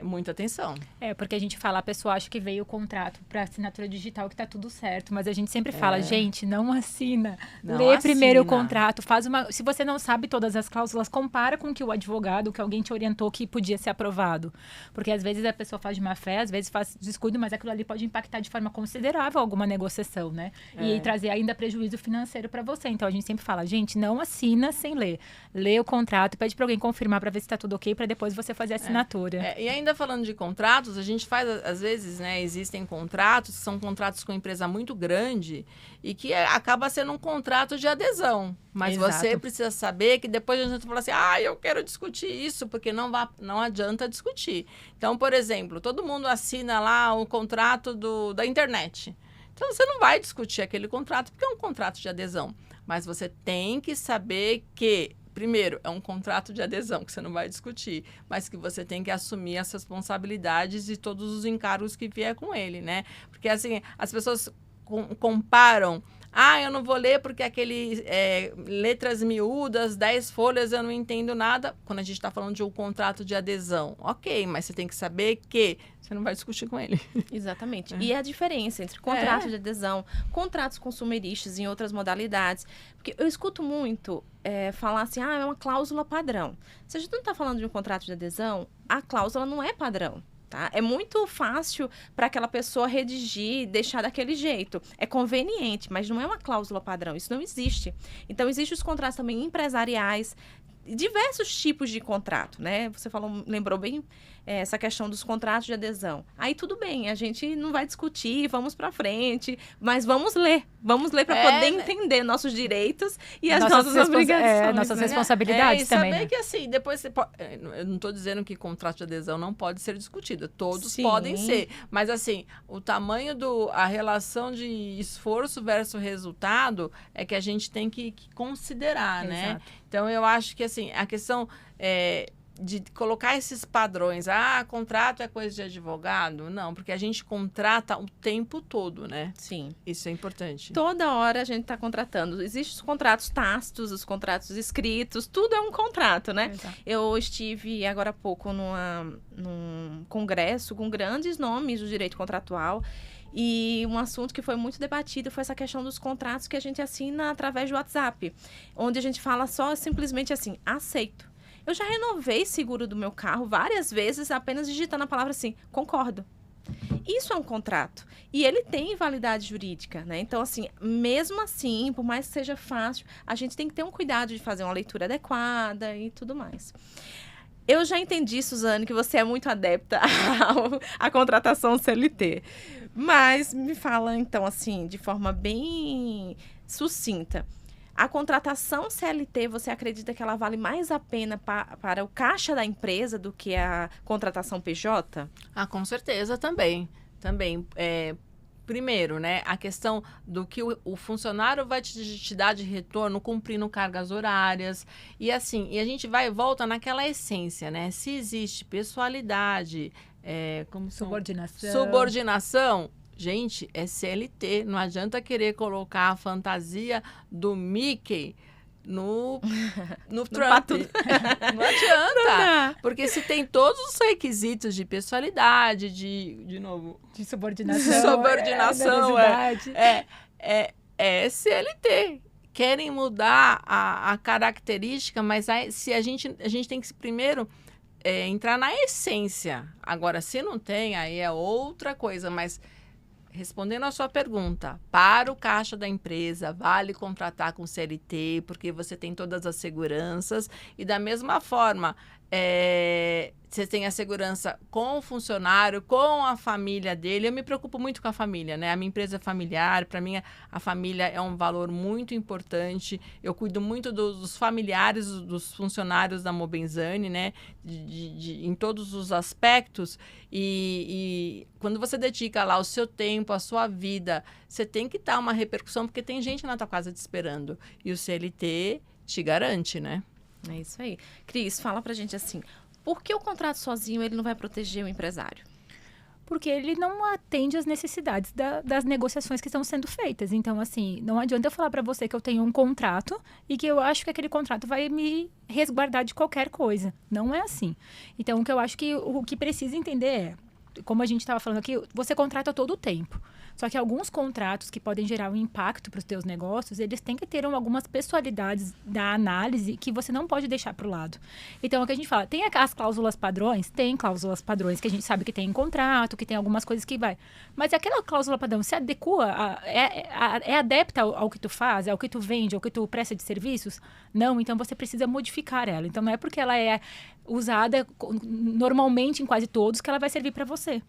muita atenção. Porque a gente fala, a pessoa acha que veio o contrato para assinatura digital, que tá tudo certo. Mas a gente sempre fala, gente, não assina. Lê primeiro o contrato, se você não sabe todas as cláusulas, compara com o que o advogado, que alguém te orientou que podia ser aprovado. Porque às vezes a pessoa faz de má fé, às vezes faz descuido, mas aquilo ali pode impactar de forma considerável alguma negociação, né? E trazer ainda prejuízo financeiro para você. Então a gente sempre fala, gente, não assina sem ler. Lê o contrato, pede para alguém confirmar para ver se tá tudo ok, para depois você fazer a assinatura. E ainda falando de contratos, a gente faz, às vezes, né, existem contratos que são contratos com empresa muito grande e que acaba sendo um contrato de adesão. Mas você precisa saber que depois a gente fala assim, eu quero discutir isso, porque não adianta discutir. Então, por exemplo, todo mundo assina lá o contrato da internet. Então, você não vai discutir aquele contrato, porque é um contrato de adesão. Mas você tem que saber que, primeiro, é um contrato de adesão que você não vai discutir, mas que você tem que assumir as responsabilidades e todos os encargos que vier com ele, né? Porque, assim, as pessoas comparam. Eu não vou ler porque aquele letras miúdas, 10 folhas, eu não entendo nada. Quando a gente está falando de um contrato de adesão, ok, mas você tem que saber que você não vai discutir com ele. Exatamente. E a diferença entre contrato de adesão, contratos consumeristas em outras modalidades. Porque eu escuto muito falar assim, é uma cláusula padrão. Se a gente não está falando de um contrato de adesão, a cláusula não é padrão. Tá? É muito fácil para aquela pessoa redigir, deixar daquele jeito. É conveniente, mas não é uma cláusula padrão. Isso não existe. Então, existem os contratos também empresariais, diversos tipos de contrato, né? Você lembrou bem essa questão dos contratos de adesão. Aí tudo bem, a gente não vai discutir, vamos para frente, mas vamos ler para poder entender nossos direitos e as nossas obrigações. Nossas responsabilidades também. E saber né? que assim, depois você pode... Eu não estou dizendo que contrato de adesão não pode ser discutido, todos podem ser, mas assim, o tamanho a relação de esforço versus resultado é que a gente tem que considerar, né? Então, eu acho que assim, a questão de colocar esses padrões, contrato é coisa de advogado? Não, porque a gente contrata o tempo todo, né? Sim. Isso é importante. Toda hora a gente está contratando. Existem os contratos tácitos, os contratos escritos, tudo é um contrato, né? Exato. Eu estive agora há pouco num congresso com grandes nomes do direito contratual. E um assunto que foi muito debatido foi essa questão dos contratos que a gente assina através do WhatsApp, onde a gente fala só simplesmente assim, aceito. Eu já renovei seguro do meu carro várias vezes apenas digitando a palavra assim, concordo. Isso é um contrato. E ele tem validade jurídica, né? Então, assim, mesmo assim, por mais que seja fácil, a gente tem que ter um cuidado de fazer uma leitura adequada e tudo mais. Eu já entendi, Suzane, que você é muito adepta à contratação CLT. Mas me fala, então, assim, de forma bem sucinta. A contratação CLT, você acredita que ela vale mais a pena para o caixa da empresa do que a contratação PJ? Com certeza também. Primeiro, né, a questão do que o funcionário vai te dar de retorno cumprindo cargas horárias. E assim, e a gente vai e volta naquela essência, né? Se existe pessoalidade, subordinação, gente, é CLT. Não adianta querer colocar a fantasia do Mickey no Trump. Não adianta. Porque se tem todos os requisitos de pessoalidade, de subordinação, é CLT. Querem mudar a característica, mas se a gente tem que primeiro entrar na essência. Agora, se não tem, aí é outra coisa, mas respondendo a sua pergunta, para o caixa da empresa, vale contratar com CLT, porque você tem todas as seguranças. E da mesma forma, você tem a segurança com o funcionário, com a família dele. Eu me preocupo muito com a família, né? A minha empresa é familiar, para mim a família é um valor muito importante. Eu cuido muito dos familiares, dos funcionários da Mobenzani, né? Em todos os aspectos. E quando você dedica lá o seu tempo, a sua vida, você tem que dar uma repercussão, porque tem gente na tua casa te esperando. E o CLT te garante, né? É isso aí. Cris, fala pra gente assim, por que o contrato sozinho ele não vai proteger o empresário? Porque ele não atende às necessidades das negociações que estão sendo feitas. Então, assim, não adianta eu falar para você que eu tenho um contrato e que eu acho que aquele contrato vai me resguardar de qualquer coisa. Não é assim. Então, o que precisa entender como a gente estava falando aqui, você contrata todo o tempo. Só que alguns contratos que podem gerar um impacto para os teus negócios, eles têm que ter algumas pessoalidades da análise que você não pode deixar para o lado. Então, é o que a gente fala, tem as cláusulas padrões? Tem cláusulas padrões que a gente sabe que tem em contrato, que tem algumas coisas que vai. Mas aquela cláusula padrão se adequa, é adepta ao que tu faz, ao que tu vende, ao que tu presta de serviços? Não, então você precisa modificar ela. Então, não é porque ela é usada normalmente em quase todos que ela vai servir para você.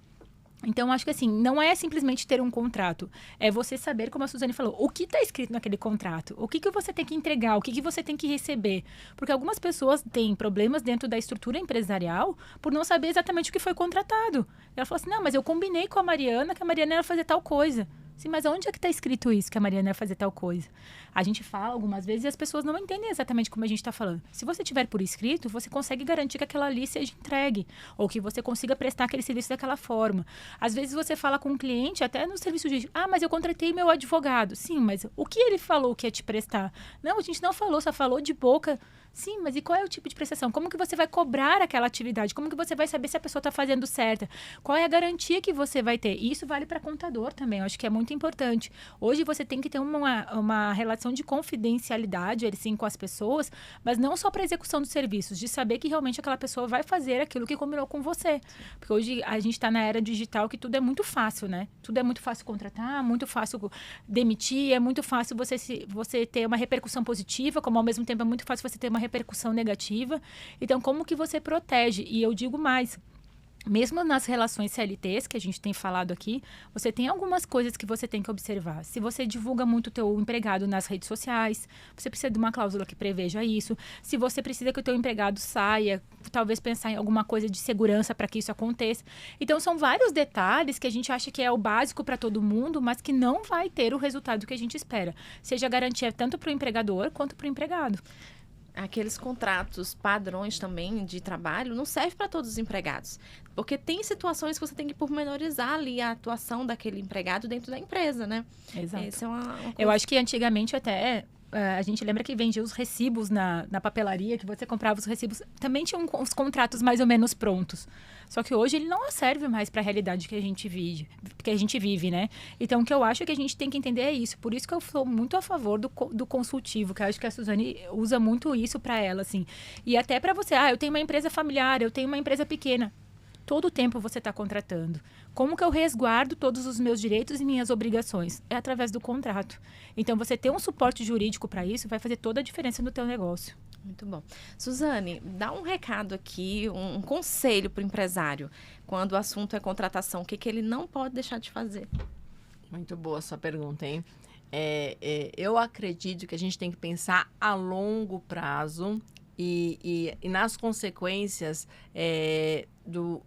Então, acho que assim, não é simplesmente ter um contrato. É você saber, como a Suzane falou, o que está escrito naquele contrato. O que você tem que entregar, o que você tem que receber. Porque algumas pessoas têm problemas dentro da estrutura empresarial por não saber exatamente o que foi contratado. Ela falou assim, não, mas eu combinei com a Mariana que a Mariana ia fazer tal coisa. Sim, mas onde é que está escrito isso, que a Mariana ia fazer tal coisa? A gente fala algumas vezes e as pessoas não entendem exatamente como a gente está falando. Se você tiver por escrito, você consegue garantir que aquela ali seja entregue, ou que você consiga prestar aquele serviço daquela forma. Às vezes você fala com um cliente, até no serviço jurídico, mas eu contratei meu advogado. Sim, mas o que ele falou que ia te prestar? Não, a gente não falou, só falou de boca. Sim, mas e qual é o tipo de prestação? Como que você vai cobrar aquela atividade? Como que você vai saber se a pessoa está fazendo certa? Qual é a garantia que você vai ter? E isso vale para contador também, eu acho que é muito importante. Hoje você tem que ter uma relação de confidencialidade, sim, com as pessoas, mas não só para execução dos serviços, de saber que realmente aquela pessoa vai fazer aquilo que combinou com você. Porque hoje a gente está na era digital que tudo é muito fácil, né? Tudo é muito fácil contratar, muito fácil demitir, é muito fácil você ter uma repercussão positiva, como ao mesmo tempo é muito fácil você ter uma repercussão negativa. Então, como que você protege? E eu digo mais, mesmo nas relações CLTs, que a gente tem falado aqui, você tem algumas coisas que você tem que observar. Se você divulga muito o teu empregado nas redes sociais, você precisa de uma cláusula que preveja isso. Se você precisa que o teu empregado saia, talvez pensar em alguma coisa de segurança para que isso aconteça. Então, são vários detalhes que a gente acha que é o básico para todo mundo, mas que não vai ter o resultado que a gente espera. Seja garantia tanto para o empregador quanto para o empregado. Aqueles contratos padrões também de trabalho não serve para todos os empregados. Porque tem situações que você tem que pormenorizar ali a atuação daquele empregado dentro da empresa, né? Exato. Essa é uma coisa... Eu acho que antigamente até... a gente lembra que vendia os recibos na papelaria, que você comprava os recibos. Também tinham os contratos mais ou menos prontos. Só que hoje ele não serve mais para a realidade que a gente vive, né? Então, o que eu acho que a gente tem que entender é isso. Por isso que eu sou muito a favor do consultivo, que eu acho que a Suzane usa muito isso para ela, assim. E até para você, eu tenho uma empresa familiar, eu tenho uma empresa pequena. Todo o tempo você está contratando. Como que eu resguardo todos os meus direitos e minhas obrigações? É através do contrato. Então, você ter um suporte jurídico para isso vai fazer toda a diferença no teu negócio. Muito bom. Suzane, dá um recado aqui, um conselho para o empresário. Quando o assunto é contratação, o que ele não pode deixar de fazer? Muito boa a sua pergunta, hein? Eu acredito que a gente tem que pensar a longo prazo e nas consequências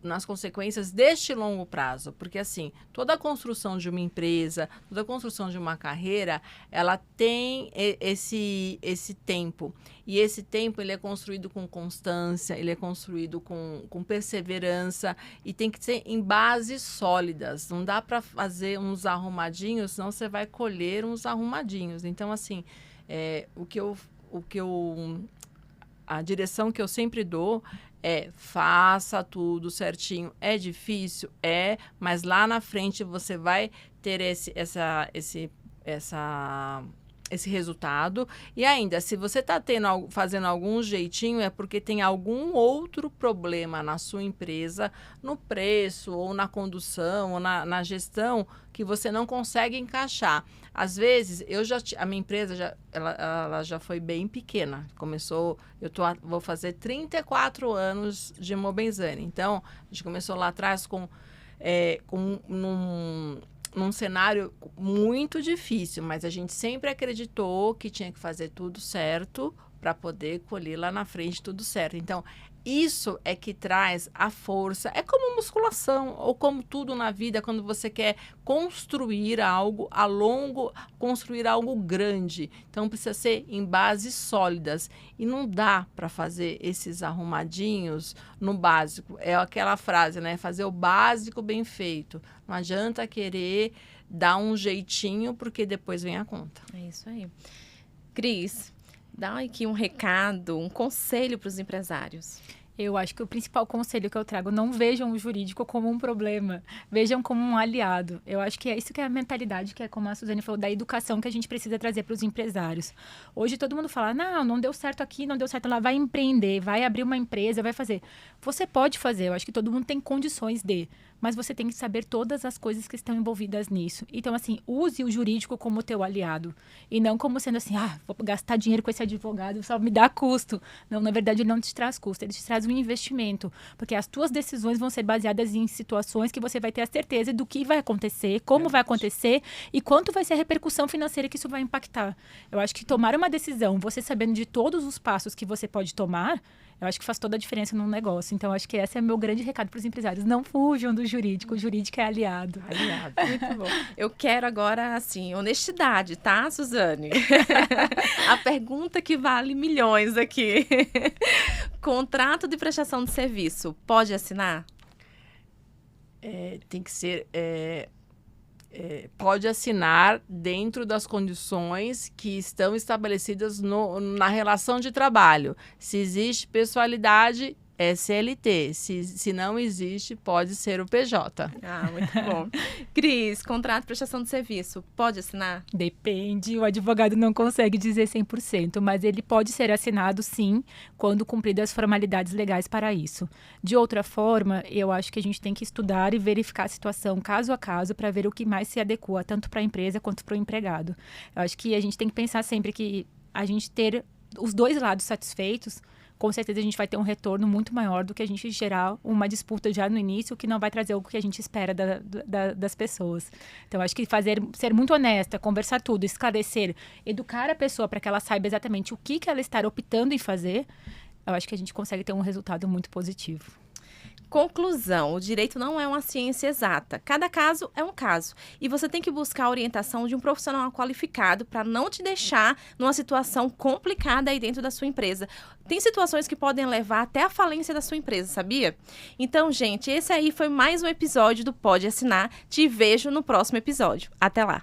nas consequências deste longo prazo. Porque, assim, toda a construção de uma empresa, toda a construção de uma carreira, ela tem esse tempo. E esse tempo, ele é construído com constância, ele é construído com perseverança e tem que ser em bases sólidas. Não dá para fazer uns arrumadinhos, senão você vai colher uns arrumadinhos. Então, assim, a direção que eu sempre dou faça tudo certinho. É difícil? Mas lá na frente você vai ter esse resultado. E ainda, se você está fazendo algum jeitinho, é porque tem algum outro problema na sua empresa, no preço, ou na condução, ou na gestão, que você não consegue encaixar. Às vezes, a minha empresa ela já foi bem pequena. Começou, vou fazer 34 anos de Mobenzani. Então, a gente começou lá atrás num cenário muito difícil, mas a gente sempre acreditou que tinha que fazer tudo certo para poder colher lá na frente tudo certo. Então, isso é que traz a força. É como musculação, ou como tudo na vida, quando você quer construir algo construir algo grande. Então, precisa ser em bases sólidas. E não dá para fazer esses arrumadinhos no básico. É aquela frase, né? Fazer o básico bem feito. Não adianta querer dar um jeitinho, porque depois vem a conta. É isso aí. Cris, dá aqui um recado, um conselho para os empresários. Eu acho que o principal conselho que eu trago, não vejam o jurídico como um problema, vejam como um aliado. Eu acho que é isso que é a mentalidade, que é como a Suzane falou, da educação que a gente precisa trazer para os empresários. Hoje todo mundo fala, não deu certo aqui, não deu certo lá, vai empreender, vai abrir uma empresa, vai fazer. Você pode fazer, eu acho que todo mundo tem condições mas você tem que saber todas as coisas que estão envolvidas nisso. Então, assim, use o jurídico como teu aliado. E não como sendo assim, vou gastar dinheiro com esse advogado, só me dá custo. Não, na verdade, ele não te traz custo, ele te traz um investimento. Porque as tuas decisões vão ser baseadas em situações que você vai ter a certeza do que vai acontecer, como vai acontecer e quanto vai ser a repercussão financeira que isso vai impactar. Eu acho que tomar uma decisão, você sabendo de todos os passos que você pode tomar, eu acho que faz toda a diferença num negócio. Então, acho que esse é o meu grande recado para os empresários. Não fujam do jurídico. O jurídico é aliado. Aliado. Muito bom. Eu quero agora, assim, honestidade, tá, Suzane? A pergunta que vale milhões aqui. Contrato de prestação de serviço, pode assinar? Tem que ser... pode assinar dentro das condições que estão estabelecidas na relação de trabalho. Se existe pessoalidade, é CLT. Se não existe, pode ser o PJ. Muito bom. Cris, contrato de prestação de serviço, pode assinar? Depende, o advogado não consegue dizer 100%, mas ele pode ser assinado, sim, quando cumpridas as formalidades legais para isso. De outra forma, eu acho que a gente tem que estudar e verificar a situação caso a caso para ver o que mais se adequa, tanto para a empresa quanto para o empregado. Eu acho que a gente tem que pensar sempre que a gente ter os dois lados satisfeitos, com certeza a gente vai ter um retorno muito maior do que a gente gerar uma disputa já no início, que não vai trazer o que a gente espera das pessoas. Então, acho que ser muito honesta, conversar tudo, esclarecer, educar a pessoa para que ela saiba exatamente o que ela está optando em fazer, eu acho que a gente consegue ter um resultado muito positivo. Conclusão, o direito não é uma ciência exata. Cada caso é um caso. E você tem que buscar a orientação de um profissional qualificado para não te deixar numa situação complicada aí dentro da sua empresa. Tem situações que podem levar até a falência da sua empresa, sabia? Então, gente, esse aí foi mais um episódio do Pode Assinar. Te vejo no próximo episódio. Até lá!